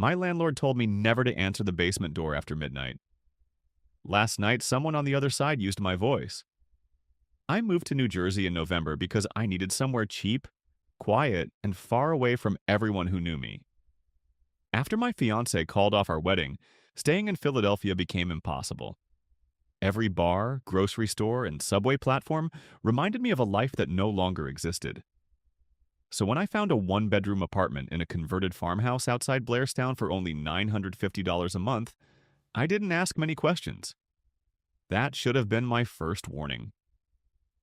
My landlord told me never to answer the basement door after midnight. Last night, someone on the other side used my voice. I moved to New Jersey in November because I needed somewhere cheap, quiet, and far away from everyone who knew me. After my fiancé called off our wedding, staying in Philadelphia became impossible. Every bar, grocery store, and subway platform reminded me of a life that no longer existed. So when I found a one-bedroom apartment in a converted farmhouse outside Blairstown for only $950 a month, I didn't ask many questions. That should have been my first warning.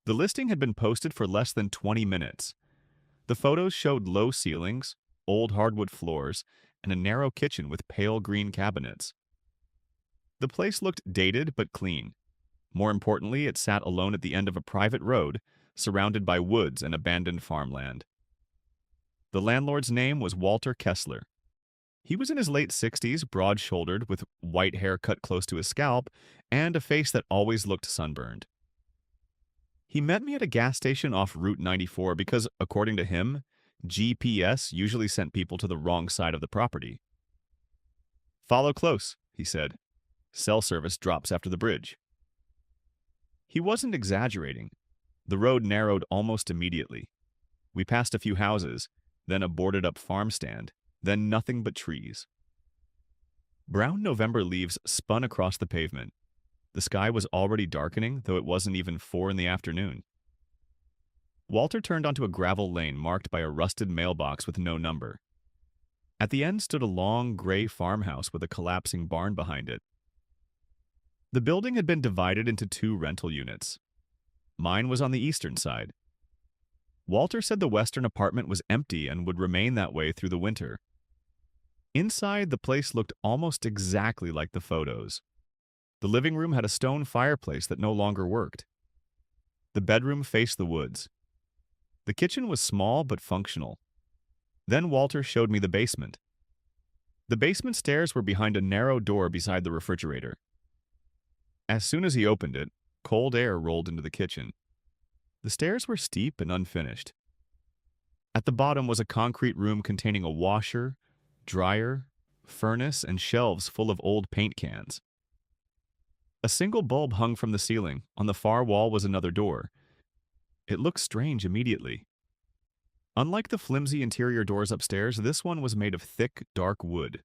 The listing had been posted for less than 20 minutes. The photos showed low ceilings, old hardwood floors, and a narrow kitchen with pale green cabinets. The place looked dated but clean. More importantly, it sat alone at the end of a private road, surrounded by woods and abandoned farmland. The landlord's name was Walter Kessler. He was in his late 60s, broad-shouldered, with white hair cut close to his scalp, and a face that always looked sunburned. He met me at a gas station off Route 94 because, according to him, GPS usually sent people to the wrong side of the property. "Follow close," he said. "Cell service drops after the bridge." He wasn't exaggerating. The road narrowed almost immediately. We passed a few houses, then a boarded-up farm stand, then nothing but trees. Brown November leaves spun across the pavement. The sky was already darkening, though it wasn't even 4 in the afternoon. Walter turned onto a gravel lane marked by a rusted mailbox with no number. At the end stood a long, gray farmhouse with a collapsing barn behind it. The building had been divided into 2 rental units. Mine was on the eastern side. Walter said the western apartment was empty and would remain that way through the winter. Inside, the place looked almost exactly like the photos. The living room had a stone fireplace that no longer worked. The bedroom faced the woods. The kitchen was small but functional. Then Walter showed me the basement. The basement stairs were behind a narrow door beside the refrigerator. As soon as he opened it, cold air rolled into the kitchen. The stairs were steep and unfinished. At the bottom was a concrete room containing a washer, dryer, furnace, and shelves full of old paint cans. A single bulb hung from the ceiling. On the far wall was another door. It looked strange immediately. Unlike the flimsy interior doors upstairs, this one was made of thick, dark wood.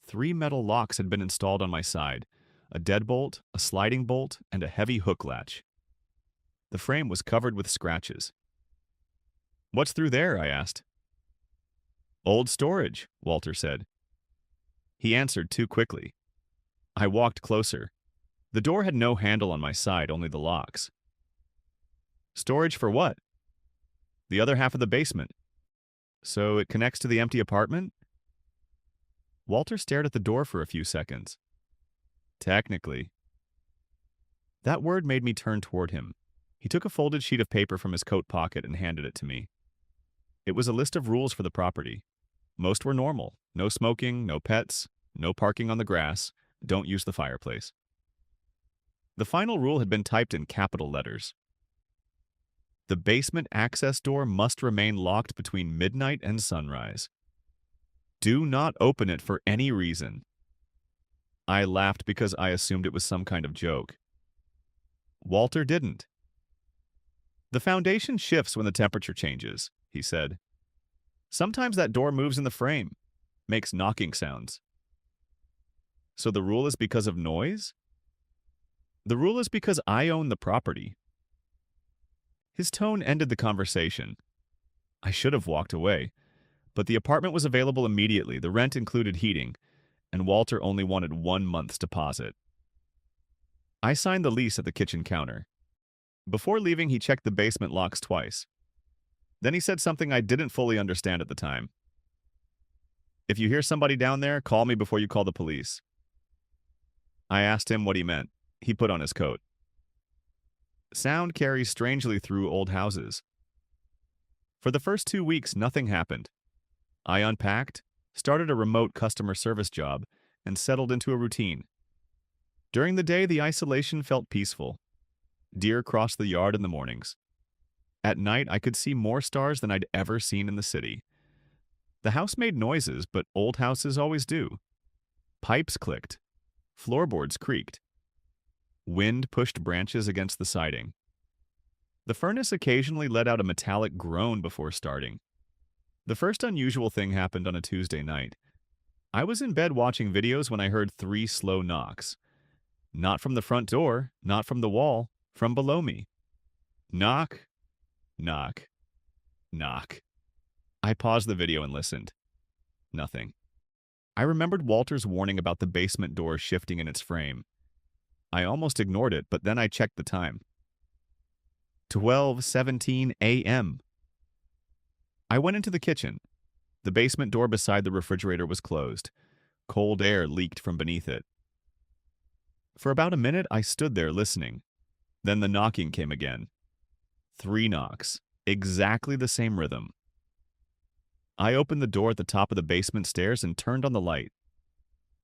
3 metal locks had been installed on my side, a deadbolt, a sliding bolt, and a heavy hook latch. The frame was covered with scratches. "What's through there?" I asked. "Old storage," Walter said. He answered too quickly. I walked closer. The door had no handle on my side, only the locks. "Storage for what?" "The other half of the basement." "So it connects to the empty apartment?" Walter stared at the door for a few seconds. "Technically." That word made me turn toward him. He took a folded sheet of paper from his coat pocket and handed it to me. It was a list of rules for the property. Most were normal. No smoking, no pets, no parking on the grass, don't use the fireplace. The final rule had been typed in capital letters. The basement access door must remain locked between midnight and sunrise. Do not open it for any reason. I laughed because I assumed it was some kind of joke. Walter didn't. "The foundation shifts when the temperature changes," he said. "Sometimes that door moves in the frame, makes knocking sounds." "So the rule is because of noise?" "The rule is because I own the property." His tone ended the conversation. I should have walked away, but the apartment was available immediately, the rent included heating, and Walter only wanted 1 month's deposit. I signed the lease at the kitchen counter. Before leaving, he checked the basement locks twice. Then he said something I didn't fully understand at the time. "If you hear somebody down there, call me before you call the police." I asked him what he meant. He put on his coat. Sound carries strangely through old houses. For the first 2 weeks, nothing happened. I unpacked, started a remote customer service job, and settled into a routine. During the day, the isolation felt peaceful. Deer crossed the yard in the mornings. At night, I could see more stars than I'd ever seen in the city. The house made noises, but old houses always do. Pipes clicked. Floorboards creaked. Wind pushed branches against the siding. The furnace occasionally let out a metallic groan before starting. The first unusual thing happened on a Tuesday night. I was in bed watching videos when I heard 3 slow knocks. Not from the front door, not from the wall, from below me. Knock, knock, knock. I paused the video and listened. Nothing. I remembered Walter's warning about the basement door shifting in its frame. I almost ignored it, but then I checked the time. 12:17 a.m. I went into the kitchen. The basement door beside the refrigerator was closed. Cold air leaked from beneath it. For about a minute, I stood there listening. Then the knocking came again. 3 knocks, exactly the same rhythm. I opened the door at the top of the basement stairs and turned on the light.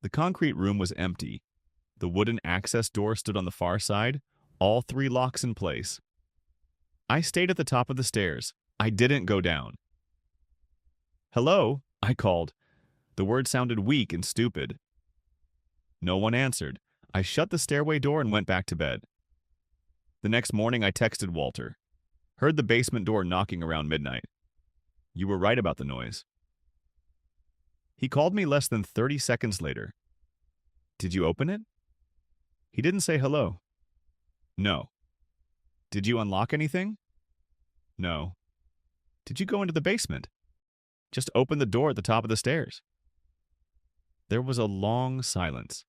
The concrete room was empty. The wooden access door stood on the far side, all 3 locks in place. I stayed at the top of the stairs. I didn't go down. "Hello?" I called. The word sounded weak and stupid. No one answered. I shut the stairway door and went back to bed. The next morning, I texted Walter. Heard the basement door knocking around midnight. You were right about the noise. He called me less than 30 seconds later. Did you open it? He didn't say hello. No. Did you unlock anything? No. Did you go into the basement? Just open the door at the top of the stairs. There was a long silence.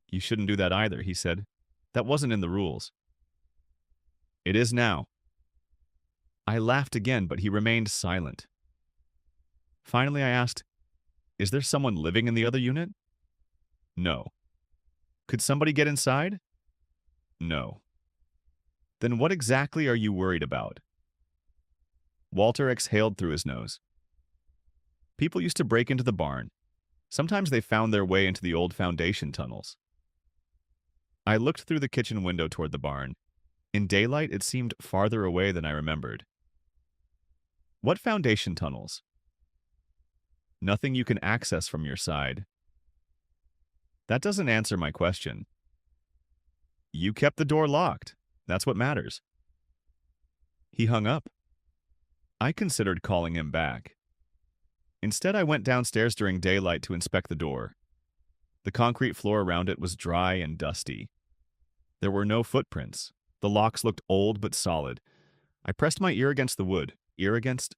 You shouldn't do that either, he said. That wasn't in the rules. It is now. I laughed again, but he remained silent. Finally, I asked, is there someone living in the other unit? No. Could somebody get inside? No. Then what exactly are you worried about? Walter exhaled through his nose. People used to break into the barn. Sometimes they found their way into the old foundation tunnels. I looked through the kitchen window toward the barn. In daylight, it seemed farther away than I remembered. What foundation tunnels? Nothing you can access from your side. That doesn't answer my question. You kept the door locked. That's what matters. He hung up. I considered calling him back. Instead, I went downstairs during daylight to inspect the door. The concrete floor around it was dry and dusty. There were no footprints. The locks looked old but solid. I pressed my ear against the wood. Ear against?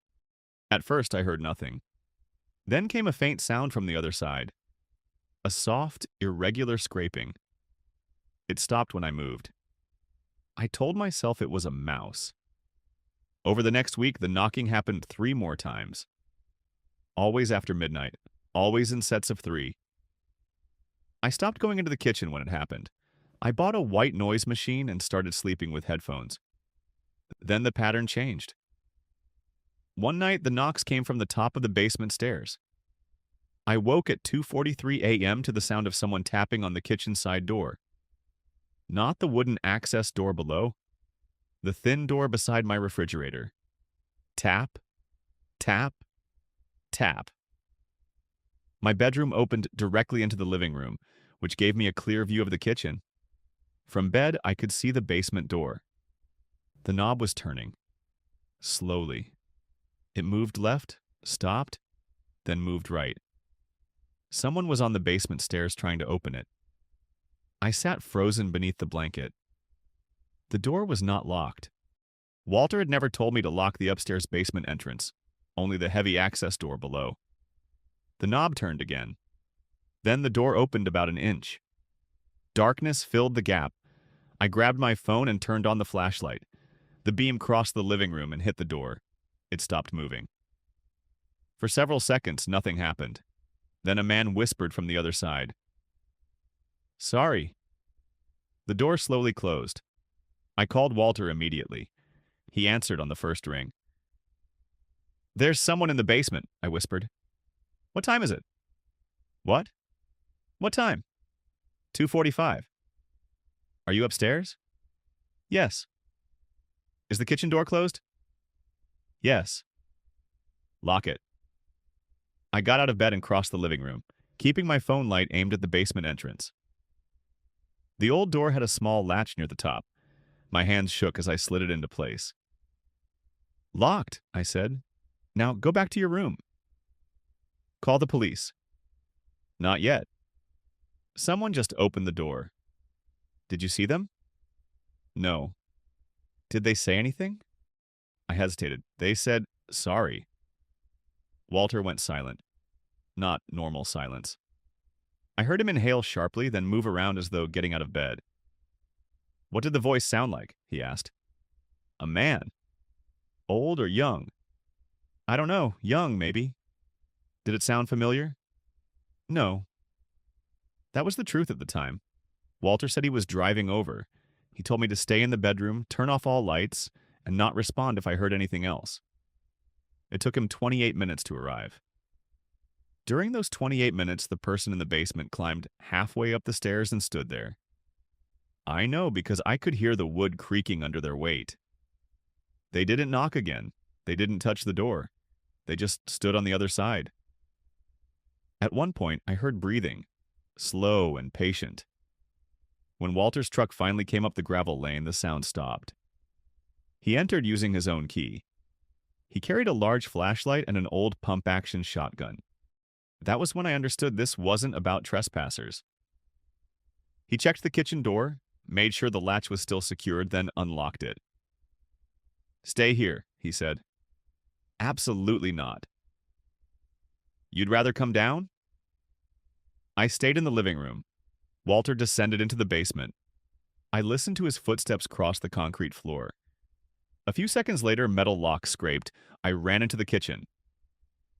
At first, I heard nothing. Then came a faint sound from the other side. A soft, irregular scraping. It stopped when I moved. I told myself it was a mouse. Over the next week, the knocking happened 3 more times. Always after midnight. Always in sets of 3. I stopped going into the kitchen when it happened. I bought a white noise machine and started sleeping with headphones. Then the pattern changed. One night, the knocks came from the top of the basement stairs. I woke at 2:43 a.m. to the sound of someone tapping on the kitchen side door. Not the wooden access door below. The thin door beside my refrigerator. Tap, tap, tap. My bedroom opened directly into the living room, which gave me a clear view of the kitchen. From bed, I could see the basement door. The knob was turning. Slowly. It moved left, stopped, then moved right. Someone was on the basement stairs trying to open it. I sat frozen beneath the blanket. The door was not locked. Walter had never told me to lock the upstairs basement entrance, only the heavy access door below. The knob turned again. Then the door opened about an inch. Darkness filled the gap. I grabbed my phone and turned on the flashlight. The beam crossed the living room and hit the door. It stopped moving. For several seconds, nothing happened. Then a man whispered from the other side. Sorry. The door slowly closed. I called Walter immediately. He answered on the first ring. There's someone in the basement, I whispered. What time is it? What? What time? 2:45. Are you upstairs? Yes. Is the kitchen door closed? Yes. Lock it. I got out of bed and crossed the living room, keeping my phone light aimed at the basement entrance. The old door had a small latch near the top. My hands shook as I slid it into place. Locked, I said. Now go back to your room. Call the police. Not yet. Someone just opened the door. Did you see them? No. Did they say anything? I hesitated. They said, sorry. Walter went silent. Not normal silence. I heard him inhale sharply, then move around as though getting out of bed. What did the voice sound like? He asked. A man. Old or young? I don't know. Young, maybe. Did it sound familiar? No. That was the truth at the time. Walter said he was driving over. He told me to stay in the bedroom, turn off all lights, and not respond if I heard anything else. It took him 28 minutes to arrive. During those 28 minutes, the person in the basement climbed halfway up the stairs and stood there. I know because I could hear the wood creaking under their weight. They didn't knock again. They didn't touch the door. They just stood on the other side. At one point, I heard breathing, slow and patient. When Walter's truck finally came up the gravel lane, the sound stopped. He entered using his own key. He carried a large flashlight and an old pump-action shotgun. That was when I understood this wasn't about trespassers. He checked the kitchen door, made sure the latch was still secured, then unlocked it. Stay here, he said. Absolutely not. You'd rather come down? I stayed in the living room. Walter descended into the basement. I listened to his footsteps cross the concrete floor. A few seconds later, metal locks scraped. I ran into the kitchen.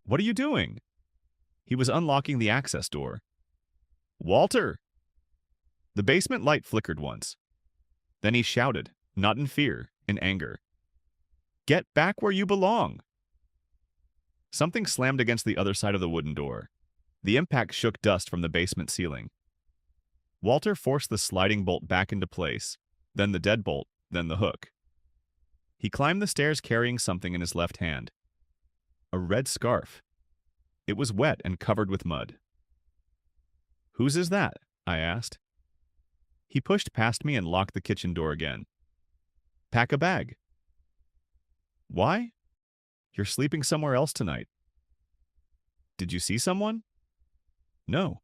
What are you doing? He was unlocking the access door. Walter! The basement light flickered once. Then he shouted, not in fear, in anger. Get back where you belong! Something slammed against the other side of the wooden door. The impact shook dust from the basement ceiling. Walter forced the sliding bolt back into place, then the deadbolt, then the hook. He climbed the stairs carrying something in his left hand. A red scarf. It was wet and covered with mud. Whose is that? I asked. He pushed past me and locked the kitchen door again. Pack a bag. Why? You're sleeping somewhere else tonight. Did you see someone? No.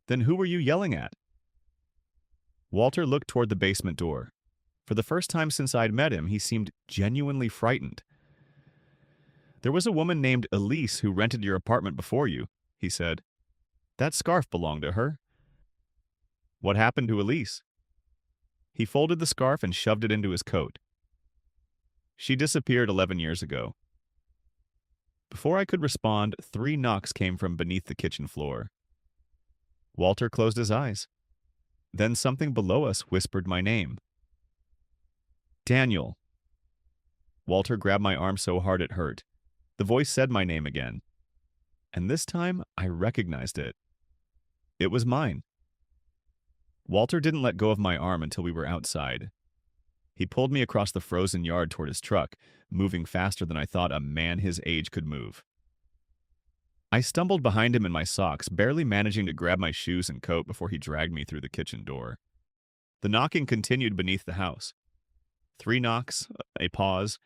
Then who were you yelling at? Walter looked toward the basement door. For the first time since I'd met him, he seemed genuinely frightened. There was a woman named Elise who rented your apartment before you, he said. That scarf belonged to her. What happened to Elise? He folded the scarf and shoved it into his coat. She disappeared 11 years ago. Before I could respond, 3 knocks came from beneath the kitchen floor. Walter closed his eyes. Then something below us whispered my name. Daniel. Walter grabbed my arm so hard it hurt. The voice said my name again. And this time, I recognized it. It was mine. Walter didn't let go of my arm until we were outside. He pulled me across the frozen yard toward his truck, moving faster than I thought a man his age could move. I stumbled behind him in my socks, barely managing to grab my shoes and coat before he dragged me through the kitchen door. The knocking continued beneath the house. 3 knocks, a pause,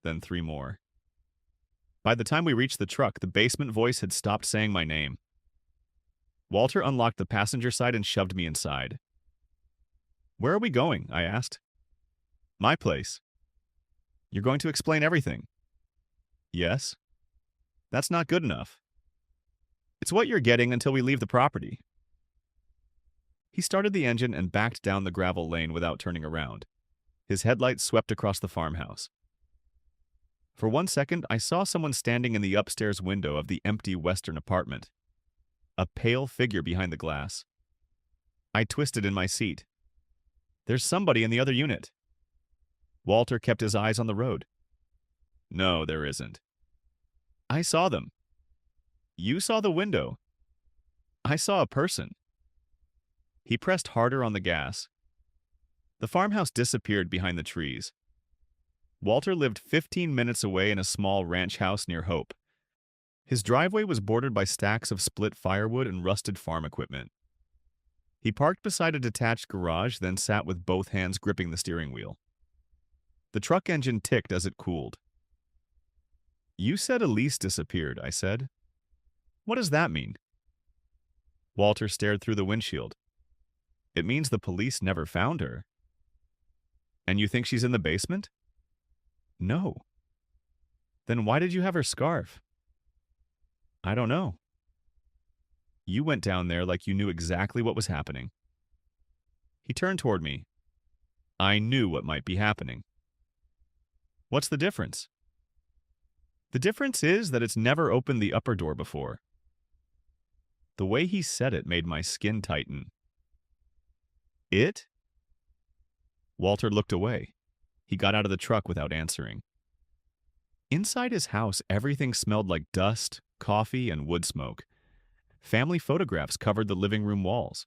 then 3 more. By the time we reached the truck, the basement voice had stopped saying my name. Walter unlocked the passenger side and shoved me inside. Where are we going? I asked. My place. You're going to explain everything. Yes. That's not good enough. It's what you're getting until we leave the property. He started the engine and backed down the gravel lane without turning around. His headlights swept across the farmhouse. For 1 second, I saw someone standing in the upstairs window of the empty western apartment. A pale figure behind the glass. I twisted in my seat. There's somebody in the other unit. Walter kept his eyes on the road. No, there isn't. I saw them. You saw the window. I saw a person. He pressed harder on the gas. The farmhouse disappeared behind the trees. Walter lived 15 minutes away in a small ranch house near Hope. His driveway was bordered by stacks of split firewood and rusted farm equipment. He parked beside a detached garage, then sat with both hands gripping the steering wheel. The truck engine ticked as it cooled. "You said Elise disappeared," I said. "What does that mean?" Walter stared through the windshield. "It means the police never found her." "And you think she's in the basement?" "No." "Then why did you have her scarf?" "I don't know." "You went down there like you knew exactly what was happening." He turned toward me. "I knew what might be happening." "What's the difference?" "The difference is that it's never opened the upper door before." The way he said it made my skin tighten. "It?" Walter looked away. He got out of the truck without answering. Inside his house, everything smelled like dust, coffee, and wood smoke. Family photographs covered the living room walls.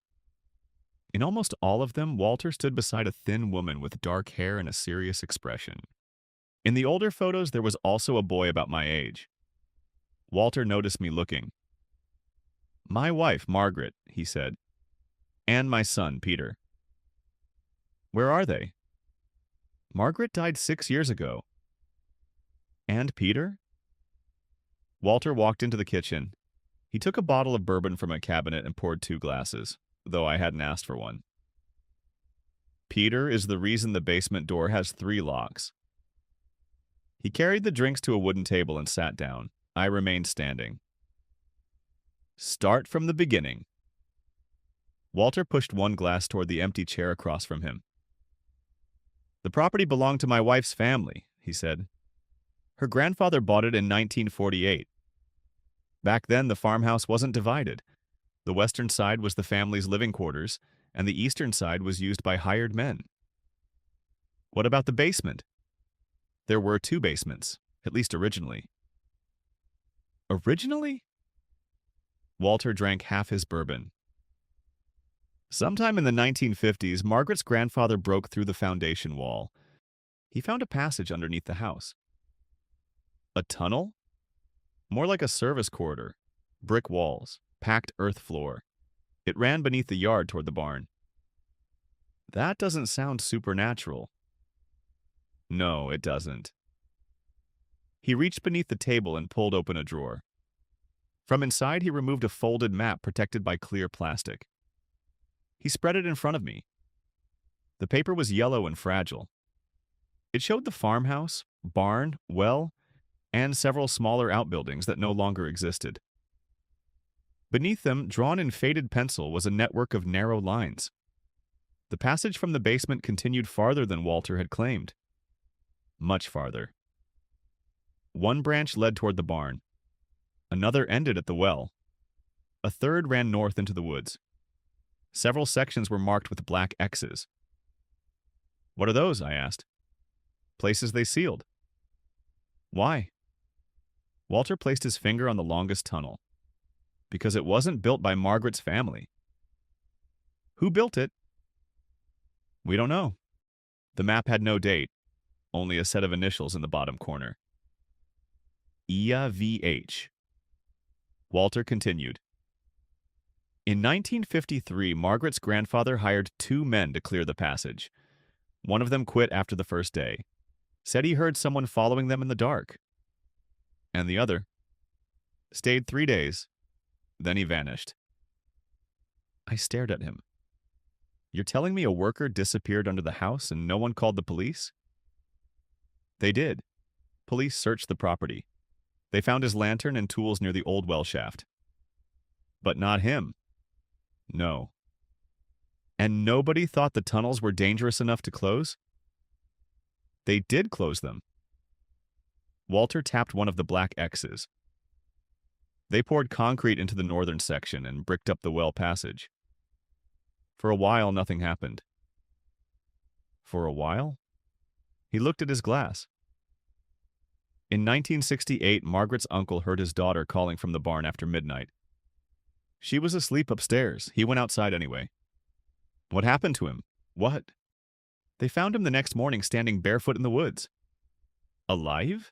In almost all of them, Walter stood beside a thin woman with dark hair and a serious expression. In the older photos, there was also a boy about my age. Walter noticed me looking. "My wife, Margaret," he said, "and my son, Peter." "Where are they?" "Margaret died 6 years ago." "And Peter?" Walter walked into the kitchen. He took a bottle of bourbon from a cabinet and poured 2 glasses, though I hadn't asked for one. "Peter is the reason the basement door has 3 locks." He carried the drinks to a wooden table and sat down. I remained standing. "Start from the beginning." Walter pushed one glass toward the empty chair across from him. "The property belonged to my wife's family," he said. "Her grandfather bought it in 1948. Back then, the farmhouse wasn't divided. The western side was the family's living quarters, and the eastern side was used by hired men." "What about the basement?" "There were 2 basements, at least originally." "Originally?" Walter drank half his bourbon. "Sometime in the 1950s, Margaret's grandfather broke through the foundation wall. He found a passage underneath the house." "A tunnel?" "More like a service corridor. Brick walls, packed earth floor. It ran beneath the yard toward the barn." "That doesn't sound supernatural." "No, it doesn't." He reached beneath the table and pulled open a drawer. From inside, he removed a folded map protected by clear plastic. He spread it in front of me. The paper was yellow and fragile. It showed the farmhouse, barn, well, and several smaller outbuildings that no longer existed. Beneath them, drawn in faded pencil, was a network of narrow lines. The passage from the basement continued farther than Walter had claimed. Much farther. One branch led toward the barn. Another ended at the well. A third ran north into the woods. Several sections were marked with black X's. "What are those?" I asked. "Places they sealed." "Why?" Walter placed his finger on the longest tunnel. "Because it wasn't built by Margaret's family." "Who built it?" "We don't know." The map had no date, only a set of initials in the bottom corner. "Ia VH." Walter continued. "In 1953, Margaret's grandfather hired 2 men to clear the passage. One of them quit after the first day. Said he heard someone following them in the dark. And the other stayed 3 days. Then he vanished." I stared at him. "You're telling me a worker disappeared under the house and no one called the police?" "They did. Police searched the property. They found his lantern and tools near the old well shaft." "But not him." "No." "And nobody thought the tunnels were dangerous enough to close?" "They did close them." Walter tapped one of the black X's. "They poured concrete into the northern section and bricked up the well passage. For a while, nothing happened." "For a while?" He looked at his glass. "In 1968, Margaret's uncle heard his daughter calling from the barn after midnight. She was asleep upstairs. He went outside anyway." "What happened to him?" "What?" "They found him the next morning standing barefoot in the woods." "Alive?"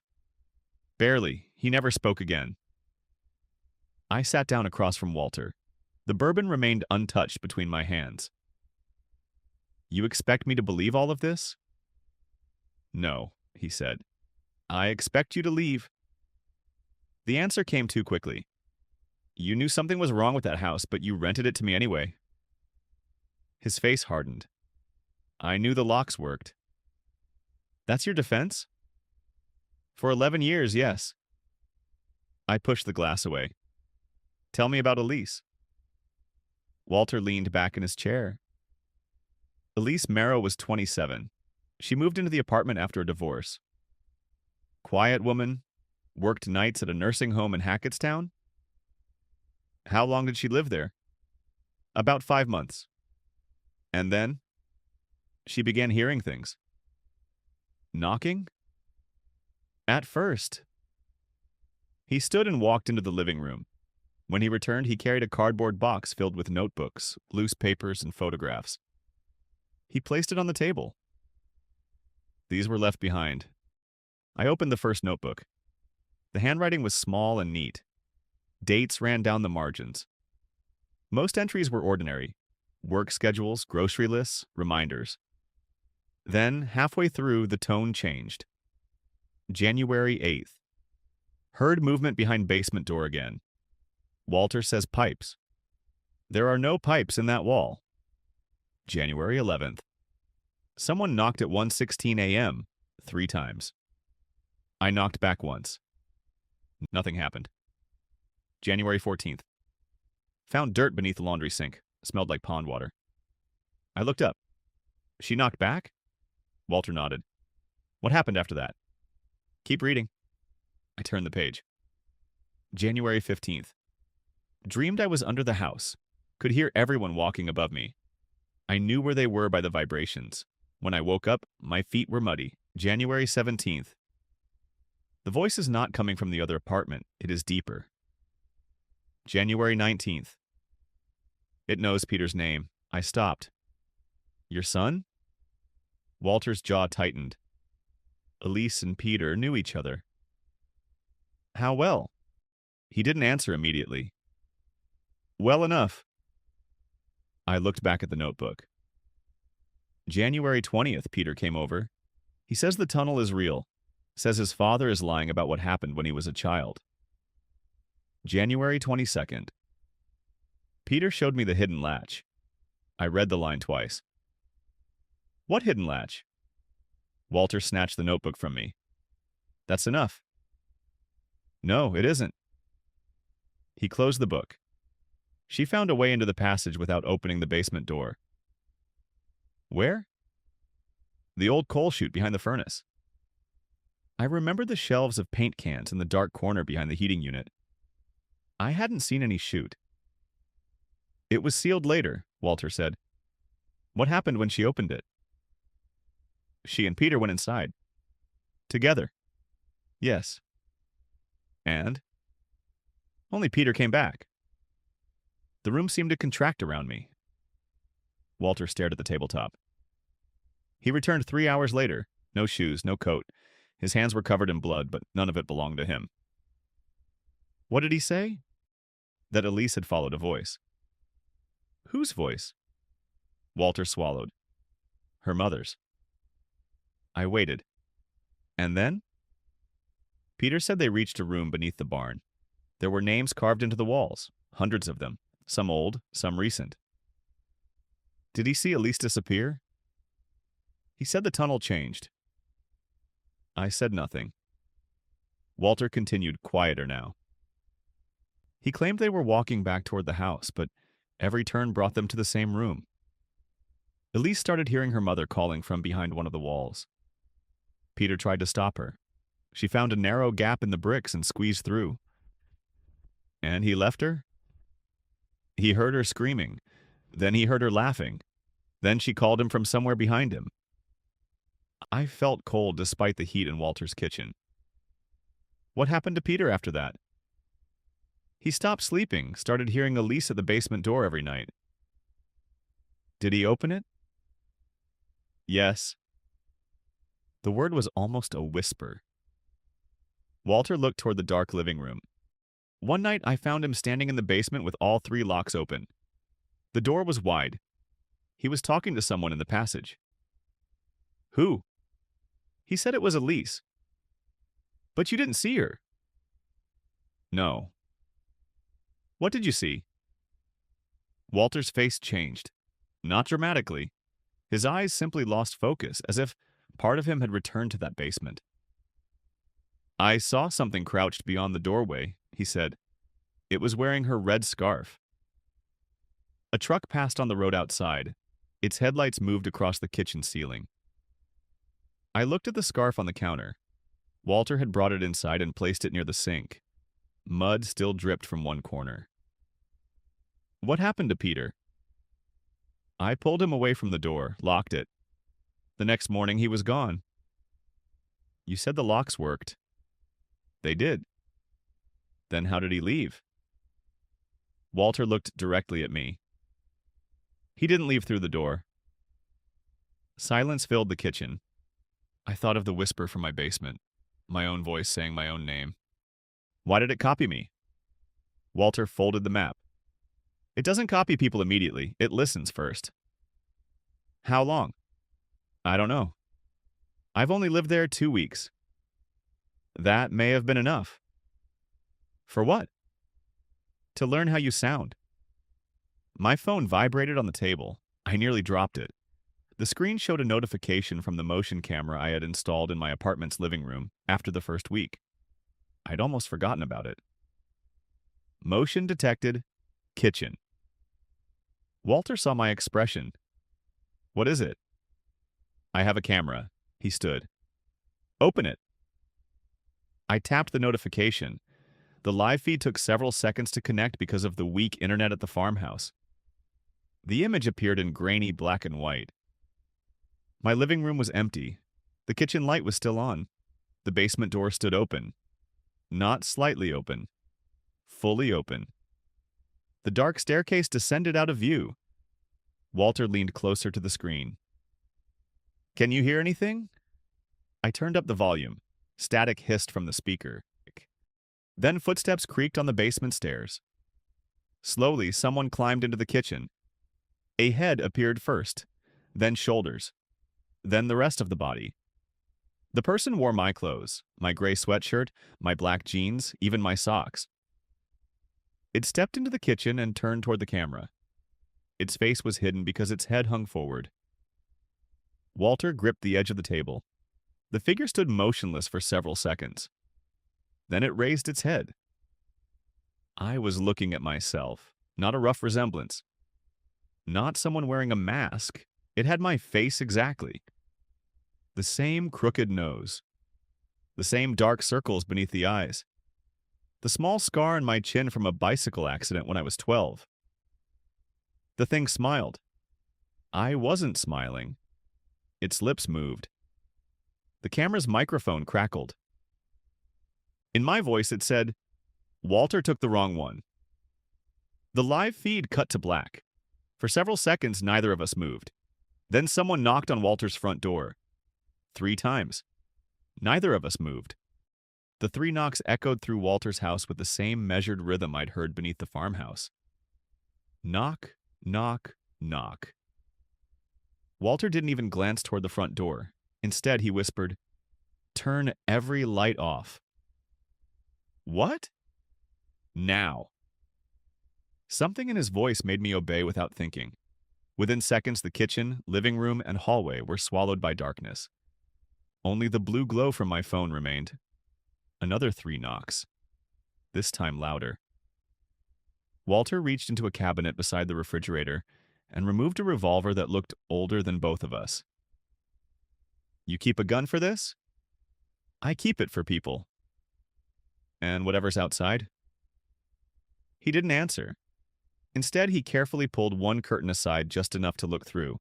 "Barely. He never spoke again." I sat down across from Walter. The bourbon remained untouched between my hands. You expect me to believe all of this? No, he said. I expect you to leave. The answer came too quickly. You knew something was wrong with that house, but you rented it to me anyway. His face hardened. I knew the locks worked. That's your defense? For 11 years, yes. I pushed the glass away. Tell me about Elise. Walter leaned back in his chair. Elise Merrow was 27. She moved into the apartment after a divorce. Quiet woman, worked nights at a nursing home in Hackettstown. How long did she live there? About 5 months. And then? She began hearing things. Knocking? At first. He stood and walked into the living room. When he returned, he carried a cardboard box filled with notebooks, loose papers, and photographs. He placed it on the table. These were left behind. I opened the first notebook. The handwriting was small and neat. Dates ran down the margins. Most entries were ordinary. Work schedules, grocery lists, reminders. Then, halfway through, the tone changed. January 8th. Heard movement behind basement door again. Walter says pipes. There are no pipes in that wall. January 11th. Someone knocked at 1:16 a.m. 3 times. I knocked back once. Nothing happened. January 14th. Found dirt beneath the laundry sink. Smelled like pond water. I looked up. She knocked back? Walter nodded. What happened after that? Keep reading. I turned the page. January 15th. Dreamed I was under the house. Could hear everyone walking above me. I knew where they were by the vibrations. When I woke up, my feet were muddy. January 17th. The voice is not coming from the other apartment. It is deeper. January 19th. It knows Peter's name. I stopped. Your son? Walter's jaw tightened. Elise and Peter knew each other. How well? He didn't answer immediately. Well enough. I looked back at the notebook. January 20th, Peter came over. He says the tunnel is real. Says his father is lying about what happened when he was a child. January 22nd. Peter showed me the hidden latch. I read the line twice. What hidden latch? Walter snatched the notebook from me. That's enough. No, it isn't. He closed the book. She found a way into the passage without opening the basement door. Where? The old coal chute behind the furnace. I remembered the shelves of paint cans in the dark corner behind the heating unit. I hadn't seen any chute. It was sealed later, Walter said. What happened when she opened it? She and Peter went inside. Together. Yes. And? Only Peter came back. The room seemed to contract around me. Walter stared at the tabletop. He returned 3 hours later. No shoes, no coat. His hands were covered in blood, but none of it belonged to him. What did he say? That Elise had followed a voice. Whose voice? Walter swallowed. Her mother's. I waited. And then? Peter said they reached a room beneath the barn. There were names carved into the walls, hundreds of them, some old, some recent. Did he see Elise disappear? He said the tunnel changed. I said nothing. Walter continued, quieter now. He claimed they were walking back toward the house, but every turn brought them to the same room. Elise started hearing her mother calling from behind one of the walls. Peter tried to stop her. She found a narrow gap in the bricks and squeezed through. And he left her? He heard her screaming. Then he heard her laughing. Then she called him from somewhere behind him. I felt cold despite the heat in Walter's kitchen. What happened to Peter after that? He stopped sleeping, started hearing Elise at the basement door every night. Did he open it? Yes. The word was almost a whisper. Walter looked toward the dark living room. One night, I found him standing in the basement with all three locks open. The door was wide. He was talking to someone in the passage. Who? He said it was Elise. But you didn't see her. No. What did you see? Walter's face changed. Not dramatically. His eyes simply lost focus, as if part of him had returned to that basement. I saw something crouched beyond the doorway, he said. It was wearing her red scarf. A truck passed on the road outside. Its headlights moved across the kitchen ceiling. I looked at the scarf on the counter. Walter had brought it inside and placed it near the sink. Mud still dripped from one corner. What happened to Peter? I pulled him away from the door, locked it. The next morning he was gone. You said the locks worked. They did. Then how did he leave? Walter looked directly at me. He didn't leave through the door. Silence filled the kitchen. I thought of the whisper from my basement, my own voice saying my own name. Why did it copy me? Walter folded the map. It doesn't copy people immediately. It listens first. How long? I don't know. I've only lived there 2 weeks. That may have been enough. For what? To learn how you sound. My phone vibrated on the table. I nearly dropped it. The screen showed a notification from the motion camera I had installed in my apartment's living room after the first week. I'd almost forgotten about it. Motion detected. Kitchen. Walter saw my expression. What is it? I have a camera. He stood. Open it. I tapped the notification. The live feed took several seconds to connect because of the weak internet at the farmhouse. The image appeared in grainy black and white. My living room was empty. The kitchen light was still on. The basement door stood open. Not slightly open. Fully open. The dark staircase descended out of view. Walter leaned closer to the screen. Can you hear anything? I turned up the volume. Static hissed from the speaker. Then footsteps creaked on the basement stairs. Slowly, someone climbed into the kitchen. A head appeared first, then shoulders, then the rest of the body. The person wore my clothes, my gray sweatshirt, my black jeans, even my socks. It stepped into the kitchen and turned toward the camera. Its face was hidden because its head hung forward. Walter gripped the edge of the table. The figure stood motionless for several seconds. Then it raised its head. I was looking at myself, not a rough resemblance. Not someone wearing a mask. It had my face exactly. The same crooked nose. The same dark circles beneath the eyes. The small scar on my chin from a bicycle accident when I was 12. The thing smiled. I wasn't smiling. Its lips moved. The camera's microphone crackled. In my voice, it said, Walter took the wrong one. The live feed cut to black. For several seconds, neither of us moved. Then someone knocked on Walter's front door. 3 times. Neither of us moved. The 3 knocks echoed through Walter's house with the same measured rhythm I'd heard beneath the farmhouse. Knock, knock, knock. Walter didn't even glance toward the front door. Instead, he whispered, Turn every light off. What? Now. Something in his voice made me obey without thinking. Within seconds, the kitchen, living room, and hallway were swallowed by darkness. Only the blue glow from my phone remained. Another 3 knocks. This time louder. Walter reached into a cabinet beside the refrigerator and removed a revolver that looked older than both of us. You keep a gun for this? I keep it for people. And whatever's outside? He didn't answer. Instead, he carefully pulled one curtain aside just enough to look through.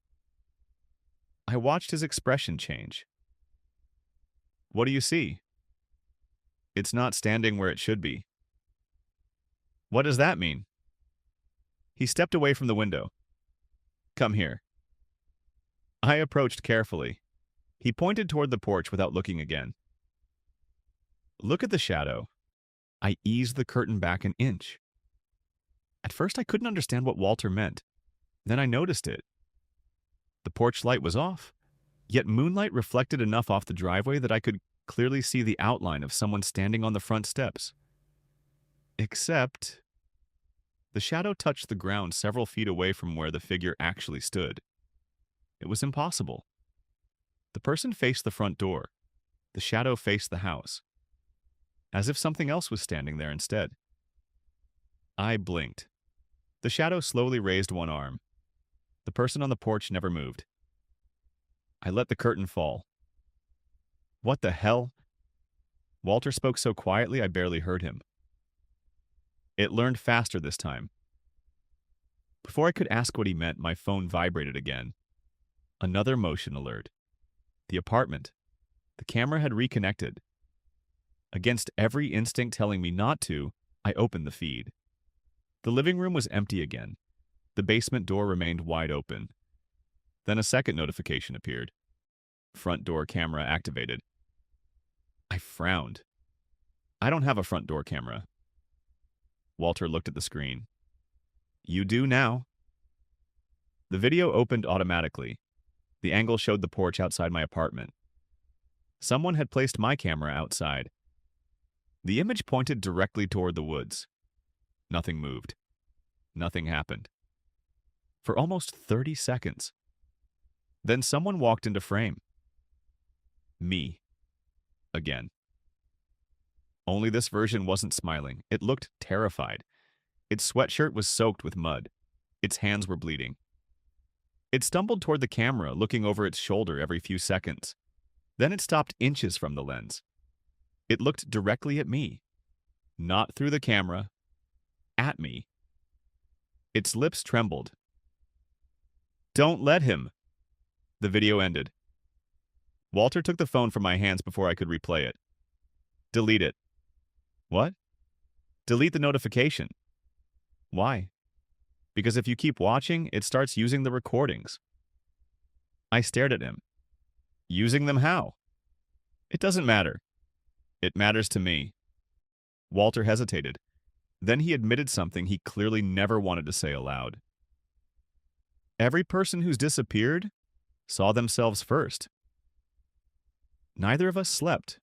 I watched his expression change. What do you see? It's not standing where it should be. What does that mean? He stepped away from the window. Come here. I approached carefully. He pointed toward the porch without looking again. Look at the shadow. I eased the curtain back an inch. At first, I couldn't understand what Walter meant. Then I noticed it. The porch light was off, yet moonlight reflected enough off the driveway that I could clearly see the outline of someone standing on the front steps. Except, the shadow touched the ground several feet away from where the figure actually stood. It was impossible. The person faced the front door. The shadow faced the house, as if something else was standing there instead. I blinked. The shadow slowly raised one arm. The person on the porch never moved. I let the curtain fall. What the hell? Walter spoke so quietly I barely heard him. It learned faster this time. Before I could ask what he meant, my phone vibrated again. Another motion alert. The apartment. The camera had reconnected. Against every instinct telling me not to, I opened the feed. The living room was empty again. The basement door remained wide open. Then a second notification appeared. Front door camera activated. I frowned. I don't have a front door camera. Walter looked at the screen. You do now. The video opened automatically. The angle showed the porch outside my apartment. Someone had placed my camera outside. The image pointed directly toward the woods. Nothing moved. Nothing happened. For almost 30 seconds. Then someone walked into frame. Me. Again. Only this version wasn't smiling. It looked terrified. Its sweatshirt was soaked with mud. Its hands were bleeding. It stumbled toward the camera, looking over its shoulder every few seconds. Then it stopped inches from the lens. It looked directly at me. Not through the camera. At me. Its lips trembled. Don't let him. The video ended. Walter took the phone from my hands before I could replay it. Delete it. What? Delete the notification. Why? Because if you keep watching, it starts using the recordings. I stared at him. Using them how? It doesn't matter. It matters to me. Walter hesitated. Then he admitted something he clearly never wanted to say aloud. Every person who's disappeared saw themselves first. Neither of us slept.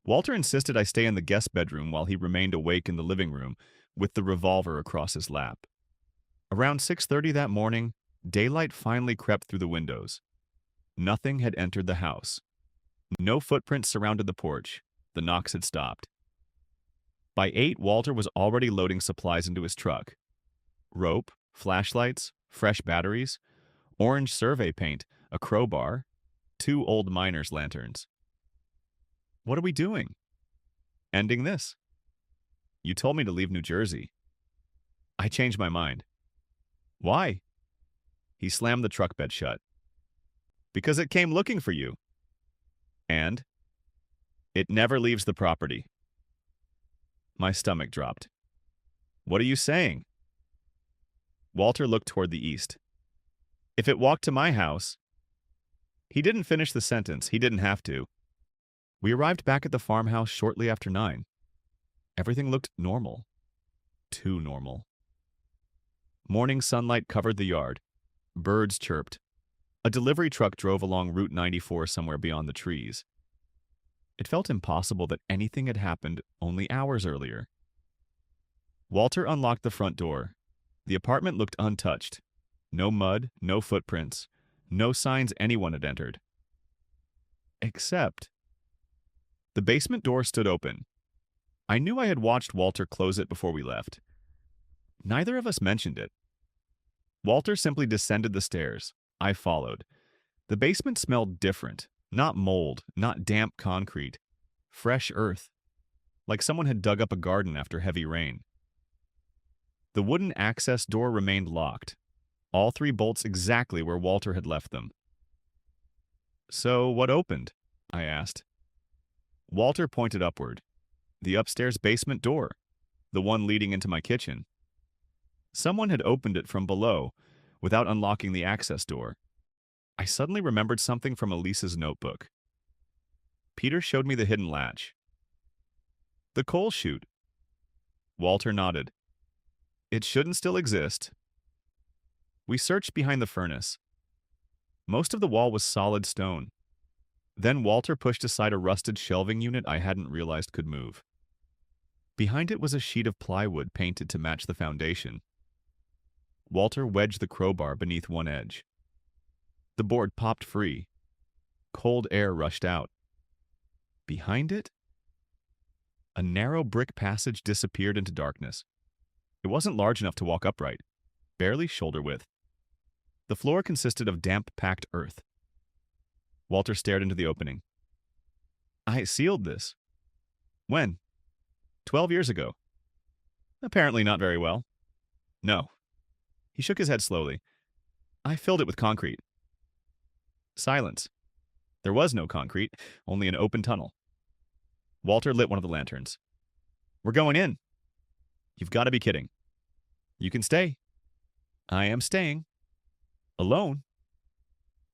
Walter insisted I stay in the guest bedroom while he remained awake in the living room with the revolver across his lap. Around 6:30 that morning, daylight finally crept through the windows. Nothing had entered the house. No footprints surrounded the porch. The knocks had stopped. By 8, Walter was already loading supplies into his truck. Rope, flashlights, fresh batteries, orange survey paint, a crowbar, 2 old miner's lanterns. What are we doing? Ending this. You told me to leave New Jersey. I changed my mind. Why? He slammed the truck bed shut. Because it came looking for you. And? It never leaves the property. My stomach dropped. What are you saying? Walter looked toward the east. If it walked to my house... He didn't finish the sentence. He didn't have to. We arrived back at the farmhouse shortly after 9. Everything looked normal. Too normal. Morning sunlight covered the yard. Birds chirped. A delivery truck drove along Route 94 somewhere beyond the trees. It felt impossible that anything had happened only hours earlier. Walter unlocked the front door. The apartment looked untouched. No mud, no footprints, no signs anyone had entered. Except... the basement door stood open. I knew I had watched Walter close it before we left. Neither of us mentioned it. Walter simply descended the stairs. I followed. The basement smelled different. Not mold, not damp concrete. Fresh earth. Like someone had dug up a garden after heavy rain. The wooden access door remained locked. All 3 bolts exactly where Walter had left them. So what opened? I asked. Walter pointed upward. The upstairs basement door. The one leading into my kitchen. Someone had opened it from below, without unlocking the access door. I suddenly remembered something from Elisa's notebook. Peter showed me the hidden latch. The coal chute. Walter nodded. It shouldn't still exist. We searched behind the furnace. Most of the wall was solid stone. Then Walter pushed aside a rusted shelving unit I hadn't realized could move. Behind it was a sheet of plywood painted to match the foundation. Walter wedged the crowbar beneath one edge. The board popped free. Cold air rushed out. Behind it, a narrow brick passage disappeared into darkness. It wasn't large enough to walk upright, barely shoulder width. The floor consisted of damp, packed earth. Walter stared into the opening. I sealed this. When? 12 years ago. Apparently not very well. No. He shook his head slowly. I filled it with concrete. Silence. There was no concrete, only an open tunnel. Walter lit one of the lanterns. We're going in. You've got to be kidding. You can stay. I am staying. Alone?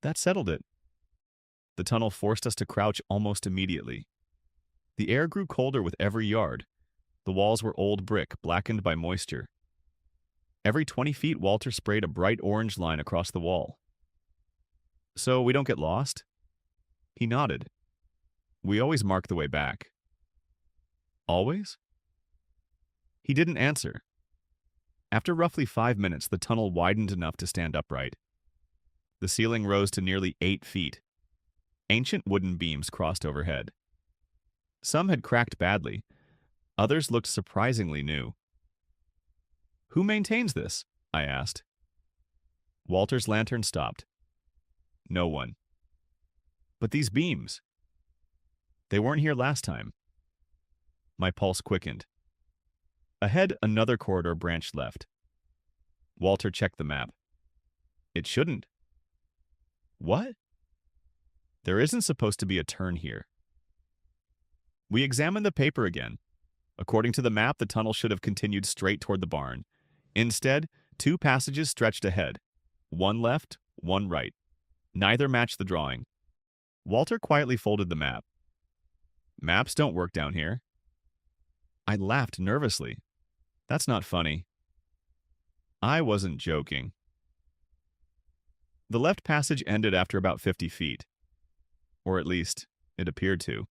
That settled it. The tunnel forced us to crouch almost immediately. The air grew colder with every yard. The walls were old brick, blackened by moisture. Every 20 feet, Walter sprayed a bright orange line across the wall. So we don't get lost? He nodded. We always mark the way back. Always? He didn't answer. After roughly 5 minutes, the tunnel widened enough to stand upright. The ceiling rose to nearly 8 feet. Ancient wooden beams crossed overhead. Some had cracked badly. Others looked surprisingly new. Who maintains this? I asked. Walter's lantern stopped. No one. But these beams. They weren't here last time. My pulse quickened. Ahead, another corridor branched left. Walter checked the map. It shouldn't. What? There isn't supposed to be a turn here. We examined the paper again. According to the map, the tunnel should have continued straight toward the barn. Instead, 2 passages stretched ahead. One left, one right. Neither matched the drawing. Walter quietly folded the map. Maps don't work down here. I laughed nervously. That's not funny. I wasn't joking. The left passage ended after about 50 feet. Or at least, it appeared to.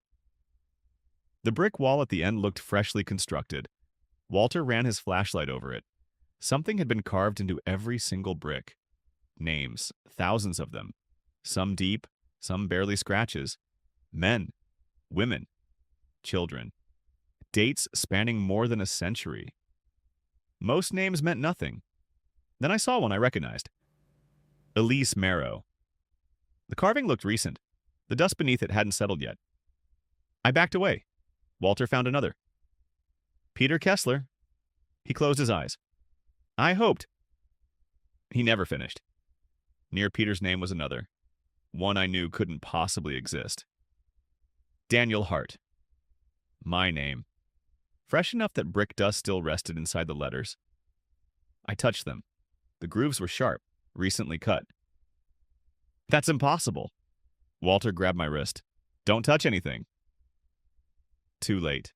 The brick wall at the end looked freshly constructed. Walter ran his flashlight over it. Something had been carved into every single brick. Names, thousands of them. Some deep, some barely scratches. Men, women, children. Dates spanning more than a century. Most names meant nothing. Then I saw one I recognized. Elise Marrow. The carving looked recent. The dust beneath it hadn't settled yet. I backed away. Walter found another. Peter Kessler. He closed his eyes. I hoped. He never finished. Near Peter's name was another. One I knew couldn't possibly exist. Daniel Hart. My name. Fresh enough that brick dust still rested inside the letters. I touched them. The grooves were sharp, recently cut. That's impossible. Walter grabbed my wrist. Don't touch anything. Too late.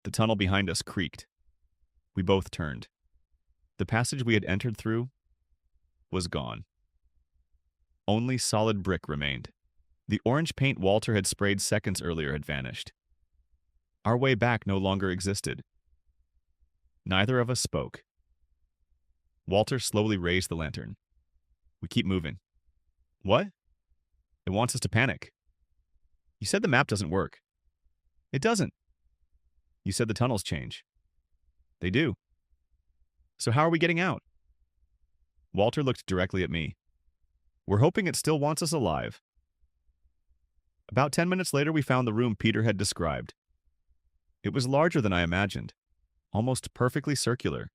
The tunnel behind us creaked. We both turned. The passage we had entered through was gone. Only solid brick remained. The orange paint Walter had sprayed seconds earlier had vanished. Our way back no longer existed. Neither of us spoke. Walter slowly raised the lantern. We keep moving. What? It wants us to panic. You said the map doesn't work. It doesn't. You said the tunnels change. They do. So how are we getting out? Walter looked directly at me. We're hoping it still wants us alive. About 10 minutes later, we found the room Peter had described. It was larger than I imagined, almost perfectly circular.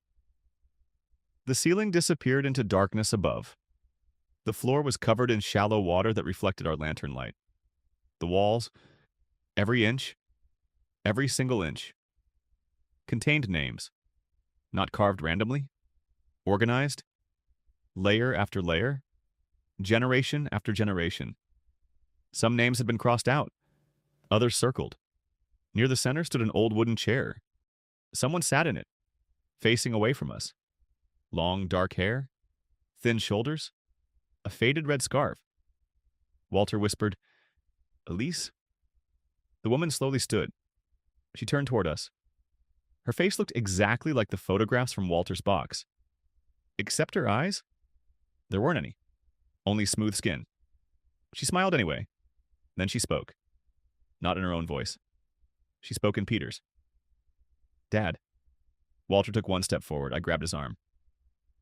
The ceiling disappeared into darkness above. The floor was covered in shallow water that reflected our lantern light. The walls, every inch, every single inch, contained names, not carved randomly, organized, layer after layer, generation after generation. Some names had been crossed out, others circled. Near the center stood an old wooden chair. Someone sat in it, facing away from us. Long, dark hair, thin shoulders, a faded red scarf. Walter whispered, "Elise?" The woman slowly stood. She turned toward us. Her face looked exactly like the photographs from Walter's box. Except her eyes? There weren't any. Only smooth skin. She smiled anyway. Then she spoke. Not in her own voice. She spoke in Peter's. "Dad." Walter took one step forward. I grabbed his arm.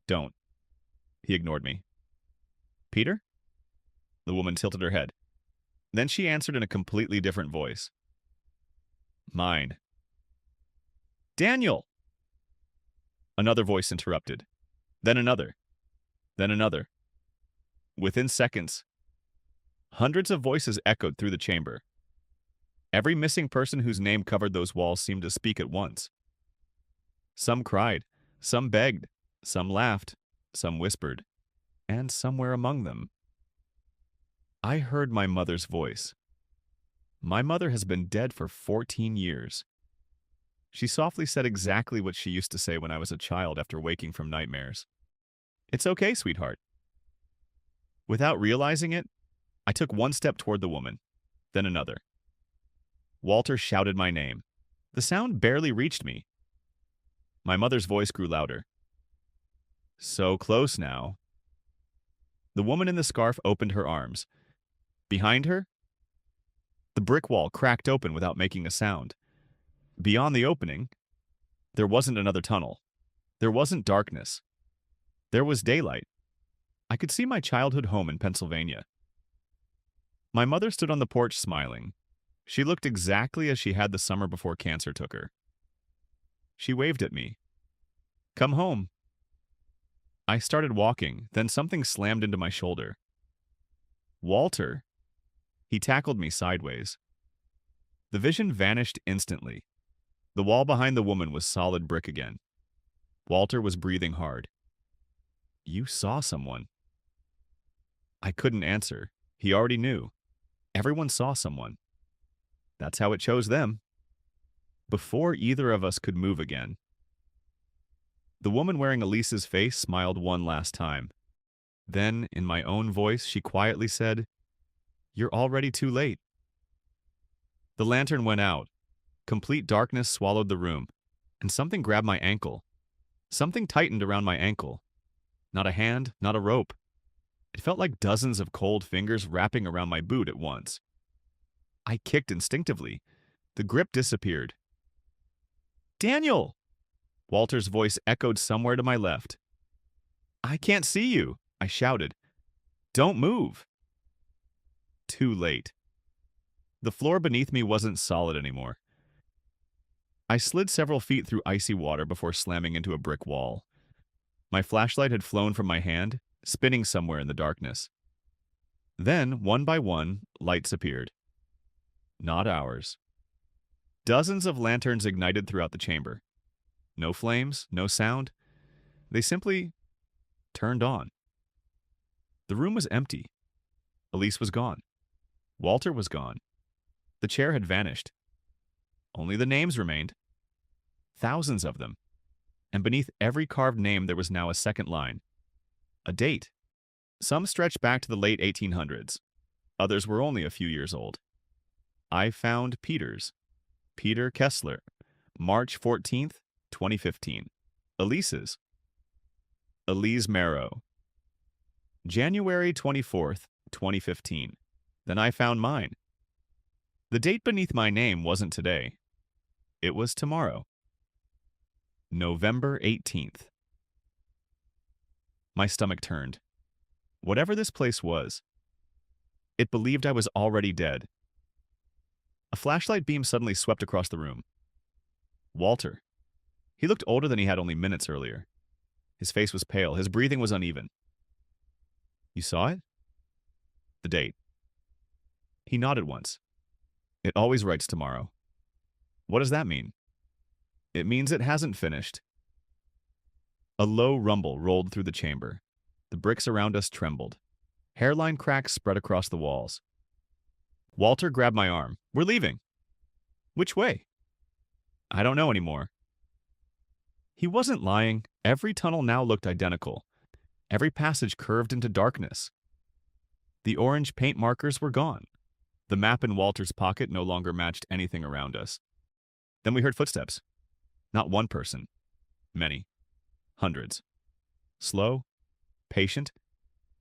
"Don't." He ignored me. "Peter?" The woman tilted her head. Then she answered in a completely different voice. "Mine." "Daniel!" Another voice interrupted. Then another. Then another. Within seconds, hundreds of voices echoed through the chamber. Every missing person whose name covered those walls seemed to speak at once. Some cried, some begged, some laughed, some whispered, and somewhere among them, I heard my mother's voice. My mother has been dead for 14 years. She softly said exactly what she used to say when I was a child after waking from nightmares. "It's okay, sweetheart." Without realizing it, I took one step toward the woman, then another. Walter shouted my name. The sound barely reached me. My mother's voice grew louder. "So close now." The woman in the scarf opened her arms. Behind her, the brick wall cracked open without making a sound. Beyond the opening, there wasn't another tunnel. There wasn't darkness. There was daylight. I could see my childhood home in Pennsylvania. My mother stood on the porch smiling. She looked exactly as she had the summer before cancer took her. She waved at me. "Come home." I started walking, then something slammed into my shoulder. "Walter." He tackled me sideways. The vision vanished instantly. The wall behind the woman was solid brick again. Walter was breathing hard. "You saw someone." I couldn't answer. He already knew. Everyone saw someone. That's how it chose them. Before either of us could move again. The woman wearing Elise's face smiled one last time. Then, in my own voice, she quietly said, "You're already too late." The lantern went out. Complete darkness swallowed the room, and something grabbed my ankle. Something tightened around my ankle. Not a hand, not a rope. It felt like dozens of cold fingers wrapping around my boot at once. I kicked instinctively. The grip disappeared. "Daniel!" Walter's voice echoed somewhere to my left. "I can't see you," I shouted. "Don't move." Too late. The floor beneath me wasn't solid anymore. I slid several feet through icy water before slamming into a brick wall. My flashlight had flown from my hand, spinning somewhere in the darkness. Then, one by one, lights appeared. Not ours. Dozens of lanterns ignited throughout the chamber. No flames, no sound. They simply turned on. The room was empty. Elise was gone. Walter was gone. The chair had vanished. Only the names remained. Thousands of them. And beneath every carved name there was now a second line. A date. Some stretched back to the late 1800s. Others were only a few years old. I found Peter's. Peter Kessler. March 14th, 2015. Elise's. Elise Marrow. January 24th, 2015. Then I found mine. The date beneath my name wasn't today. It was tomorrow. November 18th. My stomach turned. Whatever this place was, it believed I was already dead. A flashlight beam suddenly swept across the room. Walter. He looked older than he had only minutes earlier. His face was pale. His breathing was uneven. "You saw it?" "The date." He nodded once. "It always writes tomorrow." "What does that mean?" "It means it hasn't finished." A low rumble rolled through the chamber. The bricks around us trembled. Hairline cracks spread across the walls. Walter grabbed my arm. "We're leaving." Which way? I don't know anymore. He wasn't lying. Every tunnel now looked identical. Every passage curved into darkness. The orange paint markers were gone. The map in Walter's pocket no longer matched anything around us. Then we heard footsteps. Not one person. Many. Hundreds. Slow, patient,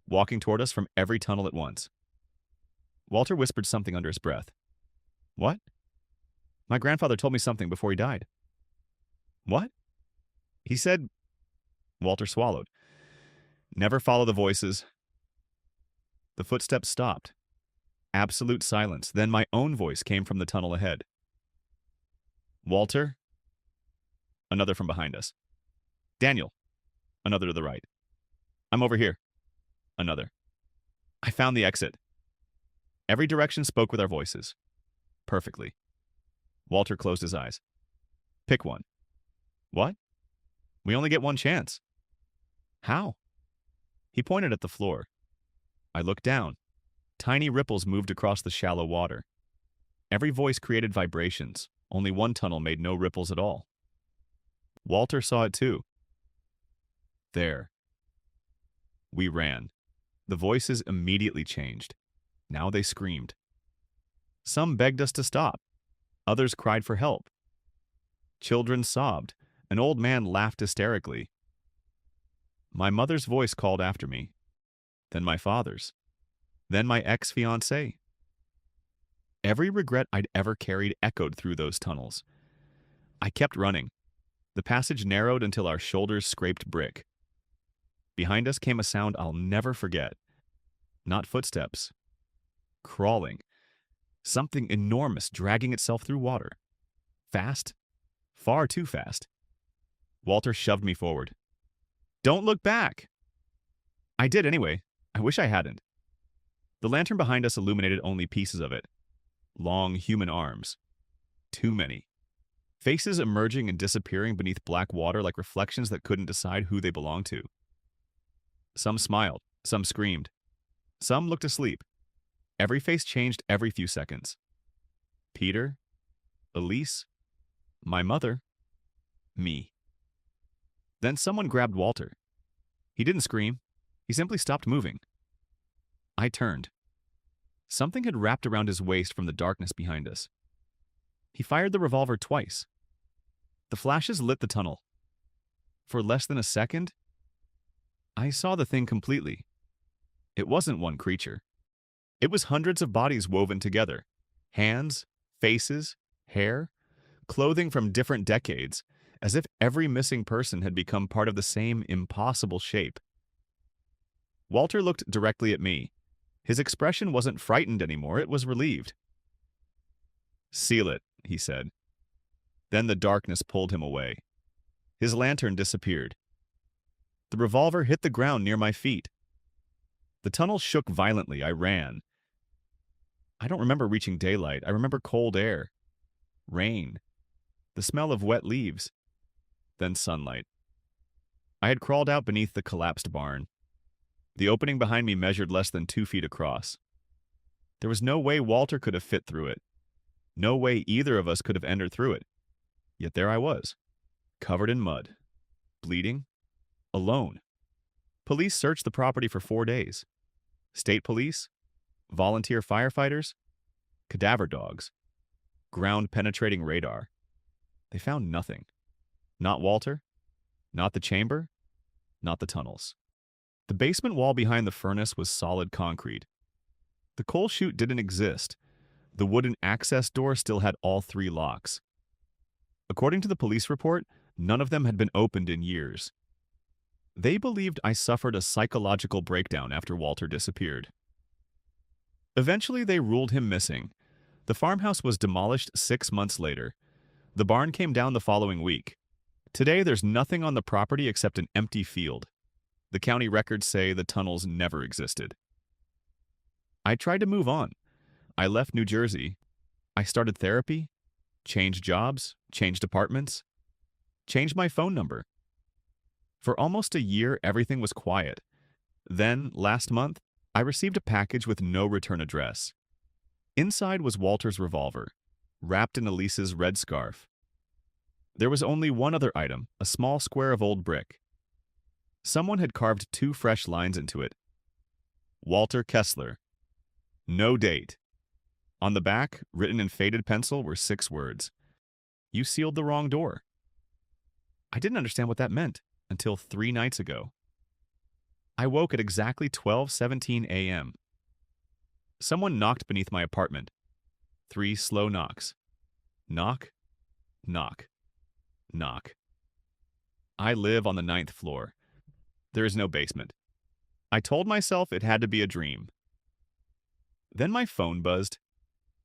walking toward us from every tunnel at once. Walter whispered something under his breath. What? My grandfather told me something before he died. What? He said... Walter swallowed. Never follow the voices. The footsteps stopped. Absolute silence. Then my own voice came from the tunnel ahead. Walter? Another from behind us. Daniel? Another to the right. I'm over here. Another. I found the exit. Every direction spoke with our voices. Perfectly. Walter closed his eyes. Pick one. What? We only get one chance. How? He pointed at the floor. I looked down. Tiny ripples moved across the shallow water. Every voice created vibrations. Only one tunnel made no ripples at all. Walter saw it too. There. We ran. The voices immediately changed. Now they screamed. Some begged us to stop. Others cried for help. Children sobbed. An old man laughed hysterically. My mother's voice called after me. Then my father's. Then my ex-fiancée. Every regret I'd ever carried echoed through those tunnels. I kept running. The passage narrowed until our shoulders scraped brick. Behind us came a sound I'll never forget. Not footsteps. Crawling. Something enormous dragging itself through water. Fast. Far too fast. Walter shoved me forward. Don't look back! I did anyway. I wish I hadn't. The lantern behind us illuminated only pieces of it. Long human arms. Too many. Faces emerging and disappearing beneath black water like reflections that couldn't decide who they belonged to. Some smiled. Some screamed. Some looked asleep. Every face changed every few seconds. Peter, Elise, my mother, me. Then someone grabbed Walter. He didn't scream. He simply stopped moving. I turned. Something had wrapped around his waist from the darkness behind us. He fired the revolver twice. The flashes lit the tunnel. For less than a second, I saw the thing completely. It wasn't one creature. It was hundreds of bodies woven together. Hands, faces, hair, clothing from different decades, as if every missing person had become part of the same impossible shape. Walter looked directly at me. His expression wasn't frightened anymore, it was relieved. Seal it, he said. Then the darkness pulled him away. His lantern disappeared. The revolver hit the ground near my feet. The tunnel shook violently. I ran. I don't remember reaching daylight. I remember cold air, rain, the smell of wet leaves, then sunlight. I had crawled out beneath the collapsed barn. The opening behind me measured less than 2 feet across. There was no way Walter could have fit through it. No way either of us could have entered through it. Yet there I was, covered in mud, bleeding, alone. Police searched the property for 4 days. State police, volunteer firefighters, cadaver dogs, ground-penetrating radar. They found nothing. Not Walter, not the chamber, not the tunnels. The basement wall behind the furnace was solid concrete. The coal chute didn't exist. The wooden access door still had all 3 locks. According to the police report, none of them had been opened in years. They believed I suffered a psychological breakdown after Walter disappeared. Eventually, they ruled him missing. The farmhouse was demolished 6 months later. The barn came down the following week. Today, there's nothing on the property except an empty field. The county records say the tunnels never existed. I tried to move on. I left New Jersey. I started therapy, changed jobs, changed apartments, changed my phone number. For almost a year, everything was quiet. Then, last month, I received a package with no return address. Inside was Walter's revolver, wrapped in Elise's red scarf. There was only one other item, a small square of old brick. Someone had carved two fresh lines into it. Walter Kessler. No date. On the back, written in faded pencil, were 6 words. You sealed the wrong door. I didn't understand what that meant until 3 nights ago. I woke at exactly 12:17 a.m. Someone knocked beneath my apartment. 3 slow knocks. Knock, knock, knock. I live on the 9th floor. There is no basement. I told myself it had to be a dream. Then my phone buzzed.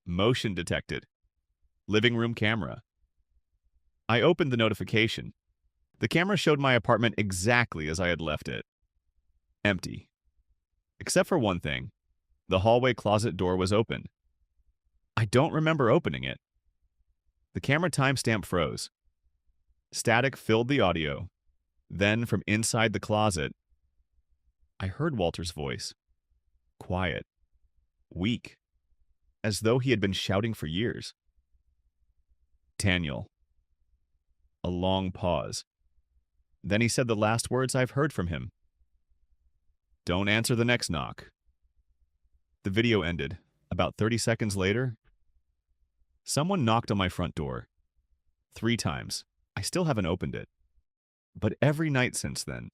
Motion detected. Living room camera. I opened the notification. The camera showed my apartment exactly as I had left it. Empty. Except for one thing. The hallway closet door was open. I don't remember opening it. The camera timestamp froze. Static filled the audio. Then, from inside the closet, I heard Walter's voice. Quiet. Weak. As though he had been shouting for years. Daniel. A long pause. Then he said the last words I've heard from him. Don't answer the next knock. The video ended. About 30 seconds later, someone knocked on my front door. 3 times. I still haven't opened it. But every night since then.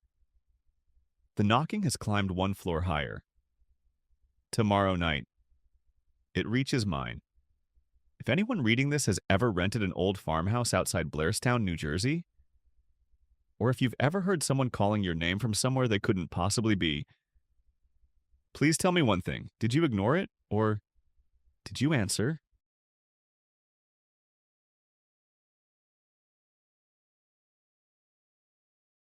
The knocking has climbed 1 floor higher. Tomorrow night, it reaches mine. If anyone reading this has ever rented an old farmhouse outside Blairstown, New Jersey, or if you've ever heard someone calling your name from somewhere they couldn't possibly be, please tell me one thing. Did you ignore it, or did you answer?